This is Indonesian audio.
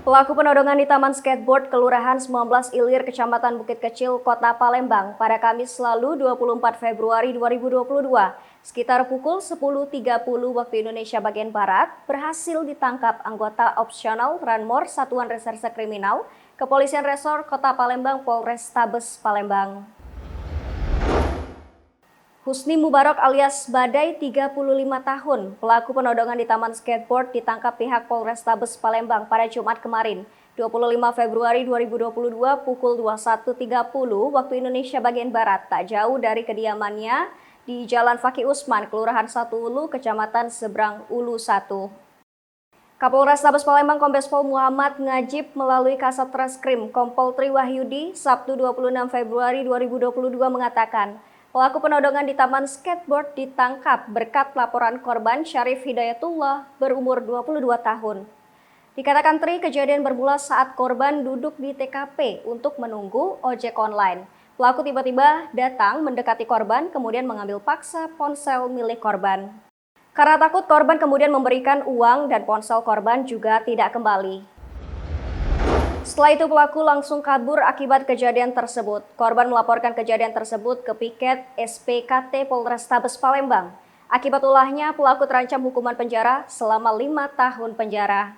Pelaku penodongan di Taman Skateboard Kelurahan 19 Ilir, Kecamatan Bukit Kecil, Kota Palembang pada Kamis lalu 24 Februari 2022, sekitar pukul 10.30 waktu Indonesia bagian Barat, berhasil ditangkap anggota opsional Ranmor Satuan Reserse Kriminal Kepolisian Resor Kota Palembang Polrestabes Palembang. Husni Mubarak alias Badai 35 tahun, pelaku penodongan di Taman Skateboard ditangkap pihak Polrestabes Palembang pada Jumat kemarin, 25 Februari 2022 pukul 21.30 waktu Indonesia bagian Barat, tak jauh dari kediamannya di Jalan Fakih Usman, Kelurahan 1 Ulu, Kecamatan Seberang Ulu 1. Kapolrestabes Palembang Kombes Pol Muhammad Ngajib melalui Kasat Reskrim Kompol Tri Wahyudi Sabtu 26 Februari 2022 mengatakan, pelaku penodongan di Taman Skateboard ditangkap berkat laporan korban Syarif Hidayatullah berumur 22 tahun. Dikatakan Tri, kejadian bermula saat korban duduk di TKP untuk menunggu ojek online. Pelaku tiba-tiba datang mendekati korban kemudian mengambil paksa ponsel milik korban. Karena takut, korban kemudian memberikan uang dan ponsel korban juga tidak kembali. Setelah itu pelaku langsung kabur akibat kejadian tersebut. Korban melaporkan kejadian tersebut ke Piket SPKT Polrestabes Palembang. Akibat ulahnya, pelaku terancam hukuman penjara selama 5 tahun penjara.